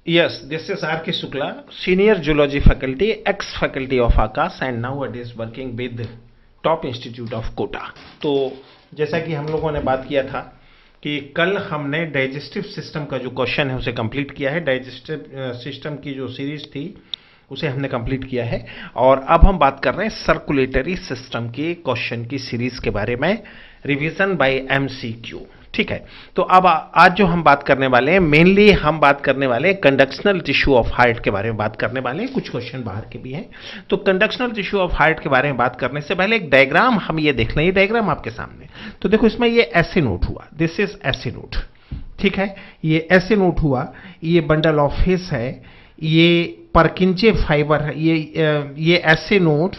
Yes, this is R. K. Shukla, Senior Zoology Faculty, ex-faculty of Aakash, and nowadays working with Top Institute of Kota. तो जैसा कि हम लोगों ने बात किया था कि कल हमने डाइजेस्टिव सिस्टम का जो क्वेश्चन है उसे कंप्लीट किया है। डाइजेस्टिव सिस्टम की जो सीरीज थी उसे हमने कंप्लीट किया है और अब हम बात कर रहे हैं सर्कुलेटरी सिस्टम के क्वेश्चन की सीरीज के बारे में, रिवीजन बाय एमसीक्यू। ठीक है, तो अब आज जो हम बात करने वाले हैं, मेनली हम बात करने वाले हैं कंडक्शनल टिश्यू ऑफ हार्ट के बारे में बात करने वाले हैं। कुछ क्वेश्चन बाहर के भी हैं। तो कंडक्शनल टिश्यू ऑफ हार्ट के बारे में बात करने से पहले एक डायग्राम हम ये देख लें। ये डायग्राम आपके सामने, तो देखो इसमें ये ऐसे नोट हुआ, दिस इज ऐसे नोट। ठीक है, ये ऐसे नोट हुआ, ये बंडल ऑफ हिस है, ये परकिंजे फाइबर है, ये ऐसे नोट,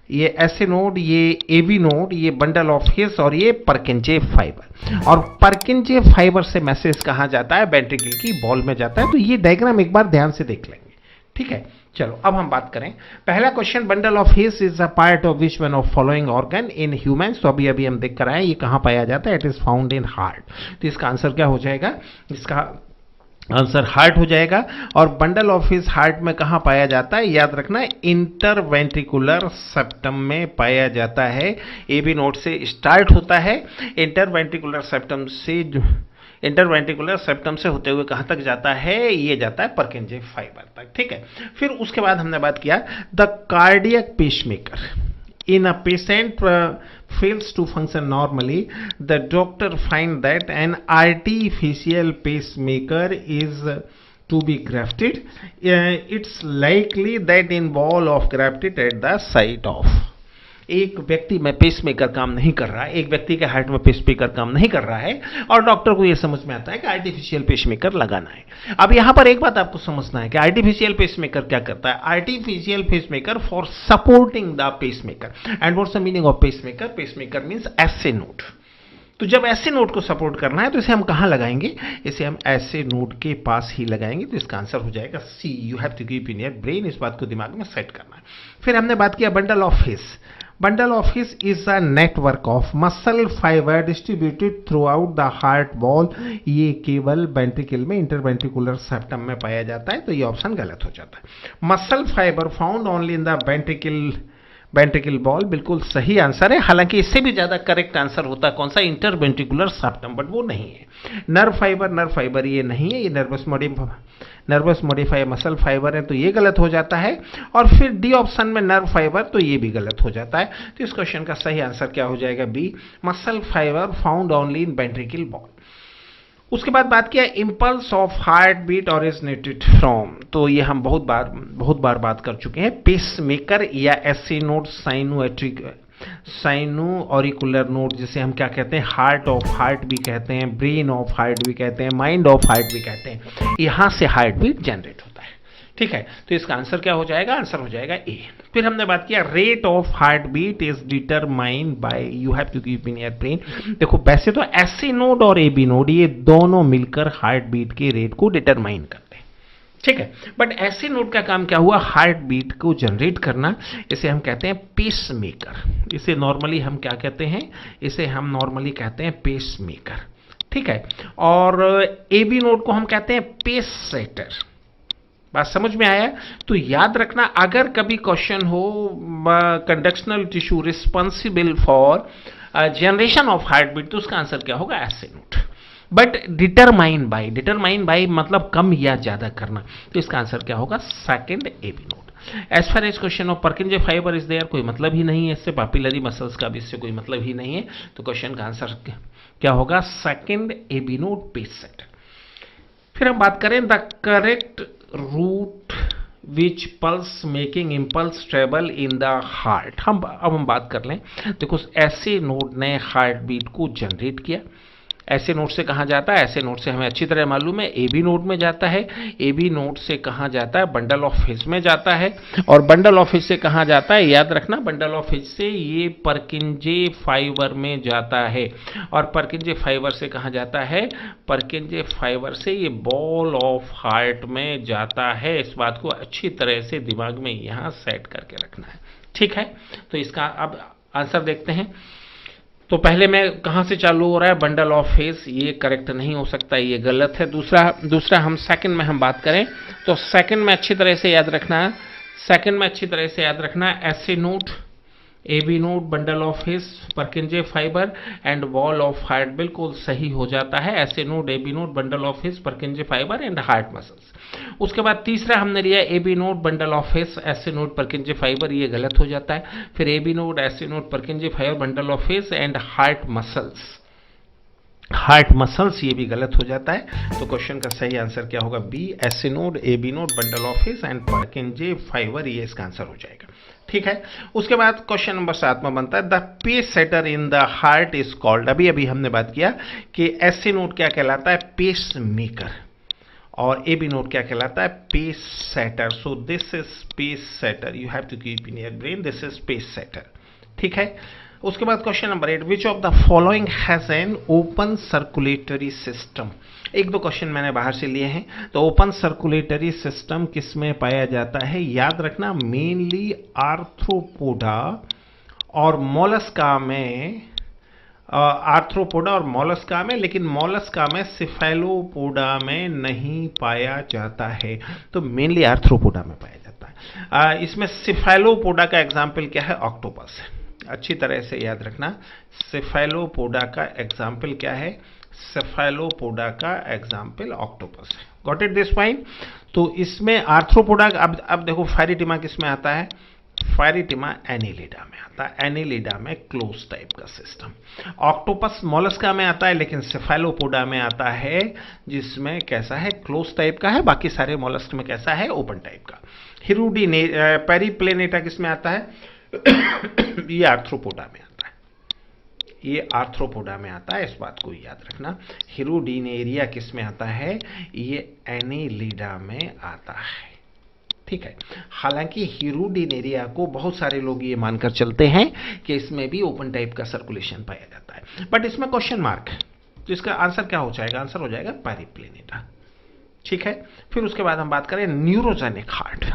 ये ऐसे नोड, ये एबी नोड, ये बंडल ऑफ हिस और ये परकिंजे फाइबर। और परकिंजे फाइबर से मैसेज कहाँ जाता है? वेंट्रिकल की बॉल में जाता है। तो ये डायग्राम एक बार ध्यान से देख लेंगे। ठीक है, चलो अब हम बात करें। पहला question, bundle of his is a part of which one of following organ in humans. तो अभी हम देख कर आए ये कहाँ पाया जाता है? It is found in heart. तो इसका आंसर क्या हो जाएगा? इसका आंसर हार्ट हो जाएगा। और बंडल ऑफ हिस हार्ट में कहां पाया जाता है? याद रखना, इंटरवेंट्रिकुलर सेप्टम में पाया जाता है। एबी नोड से स्टार्ट होता है, इंटरवेंट्रिकुलर सेप्टम से होते हुए कहां तक जाता है? ये जाता है परकिंजे फाइबर तक। ठीक है, फिर उसके बाद हमने बात किया the cardiac pacemaker. In a patient fails to function normally, the doctor find that an artificial pacemaker is to be grafted. It's likely that in ball of grafted at the site of. एक व्यक्ति में pacemaker काम नहीं कर रहा है, एक व्यक्ति के हार्ट में पेसमेकर काम नहीं कर रहा है और डॉक्टर को यह समझ में आता है कि आर्टिफिशियल पेसमेकर लगाना है। अब यहां पर एक बात आपको समझना है कि आर्टिफिशियल पेसमेकर क्या करता है? Artificial pacemaker for supporting the pacemaker. And what's the meaning of pacemaker? Pacemaker means ऐसे नोड। तो जब ऐसे नोड को सपोर्ट करना है तो इसे हम कहां लगाएंगे? इसे हम ऐसे नोड के पास ही लगाएंगे। तो इसका आंसर हो जाएगा C. You have to keep in your brain, इस बात को दिमाग में सेट करना है। फिर हमने बात किया bundle of his. Bundle of his is a network of muscle fiber distributed throughout the heart wall. ये केवल वेंट्रिकल में, इंटरवेंट्रिकुलर सेप्टम में पाया जाता है। तो ये ऑप्शन गलत हो जाता है। Muscle fibre found only in the ventricle ball, बिल्कुल सही आंसर है। हालांकि इससे भी ज्यादा करेक्ट आंसर होता है कौन सा? इंटरवेंट्रिकुलर सेप्टम, बट वो नहीं है। नर्व फाइबर ये नहीं है, ये नर्वस मॉडिफाई मसल फाइबर है, तो ये गलत हो जाता है। और फिर डी ऑप्शन में नर्व फाइबर, तो ये भी गलत हो जाता है। तो इस क्वेश्चन का सही आंसर क्या हो जाएगा? B, muscle fibre found only in ventricle wall. उसके बाद बात किया impulse of heart beat originated from. तो ये हम बहुत बार बात कर चुके हैं। पेसमेकर या ऐसे नोड, साइनो ऑरिकुलर नोड, जिसे हम क्या कहते हैं? हार्ट ऑफ हार्ट भी कहते हैं, ब्रेन ऑफ हार्ट भी कहते हैं, माइंड ऑफ हार्ट भी कहते हैं। यहां से हार्ट बीट जनरेट होता है। ठीक है, तो इसका आंसर क्या हो जाएगा? आंसर हो जाएगा ए। फिर हमने बात किया rate of heart beat is determined by, you have to keep in your brain. देखो वैसे तो ऐसे नोड और एबी नोड ये दोनों मिलकर हार्ट बीट के रेट को डिटरमाइन करते हैं। ठीक है, बट ऐसे नोड का काम क्या हुआ? हार्ट बीट को जनरेट करना। इसे हम कहते हैं पेसमेकर। इसे नॉर्मली हम क्या कहते हैं? इसे हम नॉर्मली कहते हैं पेसमेकर। ठीक है, और एबी नोड को हम कहते हैं पेस सेटर। बात समझ में आया? तो याद रखना, अगर कभी क्वेश्चन हो conductional tissue responsible for generation of heart beat, तो उसका आंसर क्या होगा? ऐसे नोड। बट डिटरमाइन बाय मतलब कम या ज्यादा करना। तो इसका आंसर क्या होगा? Second AB node. As far as question of Purkinje fibre is there, कोई मतलब ही नहीं है इससे। पापिलरी मसल्स का भी इससे कोई मतलब ही नहीं है। तो क्वेश्चन का आंसर क्या होगा? Second AB node pace set. फिर हम बात करें the correct route which pulse making impulse travel in the heart. अब हम बात कर लें। देखो ऐसे नोड ने हार्ट बीट को जनरेट किया। ऐसे नोड से कहाँ जाता है? ऐसे नोड से हमें अच्छी तरह मालूम है एबी नोड में जाता है। एबी नोड से कहाँ जाता है? बंडल ऑफ हिस में जाता है। और बंडल ऑफ हिस से कहाँ जाता है? याद रखना, बंडल ऑफ हिस से ये परकिंजे फाइबर में जाता है। और परकिंजे फाइबर से कहाँ जाता है? परकिंजे फाइबर से ये बॉल ऑफ हार्ट में जाता है। इस बात को अच्छी तरह से दिमाग में यहाँ सेट करके रखना है। ठीक है, तो इसका अब आंसर देखते हैं। तो पहले मैं कहाँ से चालू हो रहा है, बंडल ऑफ फेस, ये करेक्ट नहीं हो सकता, ये गलत है। दूसरा हम सेकंड में हम बात करें तो सेकंड में अच्छी तरह से याद रखना है, S A node, AB node, bundle of his, परकिंजे fibre and wall of heart, बिल्कुल सही हो जाता है। S A node, AB node, bundle of his, परकिंजे fibre and heart muscles. उसके बाद तीसरा हमने लिया AB node, bundle of his, SA node, परकिंजे fibre, ये गलत हो जाता है। फिर AB node, SA node, परकिंजे fibre, bundle of His and heart muscles, ये भी गलत हो जाता है। तो क्वेश्चन का सही आंसर क्या होगा, B, SA node, AB node, bundle of His and Purkinje fibre, ये इसका आंसर हो जाएगा। ठीक है। उसके बाद क्वेश्चन नंबर 7 में बनता है the pacesetter in the heart is called. अभी हमने बात किया कि एसए नोड क्या कहलाता है, पेस मेकर, और AB नोड क्या कहलाता है, pacesetter. So this is pacesetter, you have to keep in your brain, this is pacesetter. ठीक है। उसके बाद question number 8, which of the following has an open circulatory system. एक दो question मैंने बाहर से लिए हैं। तो ओपन सर्कुलेटरी सिस्टम किस में पाया जाता है, याद रखना मेनली आर्थ्रोपोडा और मोलस्का में, लेकिन मोलस्का में सिफेलोपोडा में नहीं पाया जाता है। तो मेनली आर्थ्रोपोडा में पाया जाता है। इसमें सिफेलोपोडा का एग्जाम्पल क्या है, ऑक्टोपस है। अच्छी तरह से याद रखना, सिफेलोपोडा का एग्जाम्पल क्या है, सिफेलोपोडा का एग्जाम्पल ऑक्टोपस है। Got it this point. तो इसमें आर्थ्रोपोडा, अब देखो फायरिटिमा किस में आता है, फायरिटिमा एनिलिडा में आता है। एनिलिडा में क्लोज टाइप का सिस्टम। ऑक्टोपस मोलस्का में आता है, लेकिन सिफेलोपोडा में आता है जिसमें कैसा है, क्लोज टाइप का है। बाकी सारे मोलस्क में कैसा है, ओपन टाइप का। हिरुडीने पेरिप्लेनेटा किस में आता है ये आर्थ्रोपोडा में आता है, ये आर्थ्रोपोडा में आता है, इस बात को याद रखना। हिरुडीनेरिया किस में आता है, ये एनिलिडा में आता है। ठीक है। हालांकि हिरुडीनेरिया को बहुत सारे लोग ये मानकर चलते हैं कि इसमें भी ओपन टाइप का सर्कुलेशन पाया जाता है, बट इसमें क्वेश्चन मार्क है। तो इसका आंसर क्या हो जाएगा, आंसर हो जाएगा पेरिप्लेनेटा। ठीक है। फिर उसके बाद हम बात करें न्यूरोजेनिक हार्ट।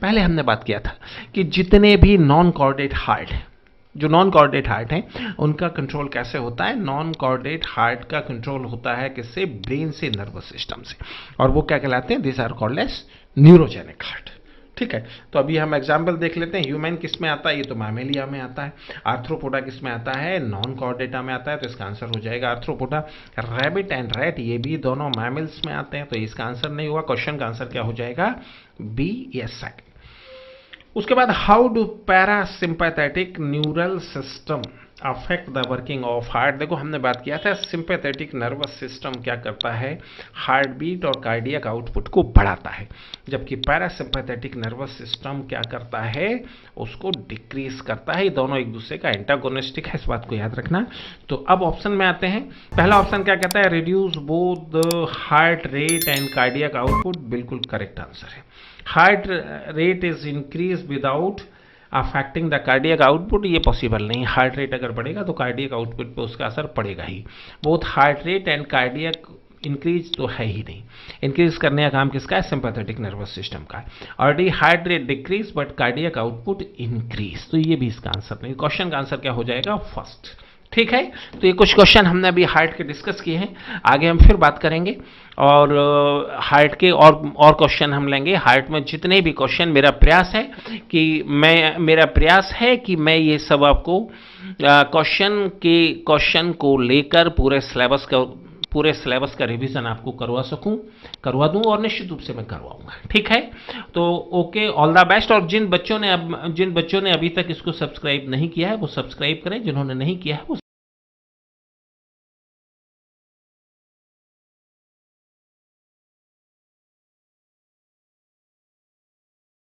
पहले हमने बात किया था कि जितने भी नॉन कॉर्डेट हार्ट हैं, जो नॉन कॉर्डेट हार्ट हैं, उनका कंट्रोल कैसे होता है, नॉन कॉर्डेट हार्ट का कंट्रोल होता है किससे, ब्रेन से, नर्वस सिस्टम से, और वो क्या कहलाते हैं, this are called as neurogenic heart. ठीक है। तो अभी हम एग्जाम्पल देख लेते हैं। ह्यूमन किस में आता है, ये तो मैमेलिया में आता है। आर्थ्रोपोडा किस में आता है, नॉन कॉर्डेटा में आता है, तो इसका आंसर हो जाएगा आर्थ्रोपोडा। रैबिट एंड रैट, ये भी दोनों मैमल्स में आते हैं, तो इसका आंसर नहीं होगा। क्वेश्चन का आंसर क्या हो जाएगा, बी, यस सेकंड। उसके बाद how do parasympathetic neural system affect the working of heart. देखो हमने बात किया था सिंपैथेटिक नर्वस सिस्टम क्या करता है, हार्ट बीट और कार्डियक आउटपुट को बढ़ाता है, जबकि पैरासिम्पैथेटिक नर्वस सिस्टम क्या करता है, उसको डिक्रीज करता है। ये दोनों एक दूसरे का एंटागोनिस्टिक है, इस बात को याद रखना। तो अब ऑप्शन में आते हैं। पहला ऑप्शन क्या कहता है, reduce both the heart rate and cardiac output, बिल्कुल करेक्ट आंसर है। Heart rate is increase without affecting the cardiac output, ये पॉसिबल नहीं। हार्ट रेट अगर बढ़ेगा तो कार्डियक आउटपुट पे उसका असर पड़ेगा ही। Both heart rate and cardiac increase तो है ही नहीं। इंक्रीज करने का काम किसका है, सिंपैथेटिक नर्वस सिस्टम का है। Already heart rate decrease but cardiac output increase, तो ये भी इसका आंसर नहीं। क्वेश्चन का आंसर क्या हो जाएगा, फर्स्ट। ठीक है। तो ये कुछ क्वेश्चन हमने अभी हार्ट के डिस्कस किए हैं, आगे हम फिर बात करेंगे और हार्ट के और क्वेश्चन हम लेंगे। हार्ट में जितने भी क्वेश्चन, मेरा प्रयास है कि मैं ये सब आपको क्वेश्चन को लेकर पूरे सिलेबस का रिवीजन आपको करवा दूं और निश्चित रूप से मैं करवाऊंगा। ठीक है। तो ओके, ऑल द बेस्ट। और जिन बच्चों ने अभी तक इसको सब्सक्राइब नहीं किया है वो सब्सक्राइब करें, जिन्होंने नहीं किया है वो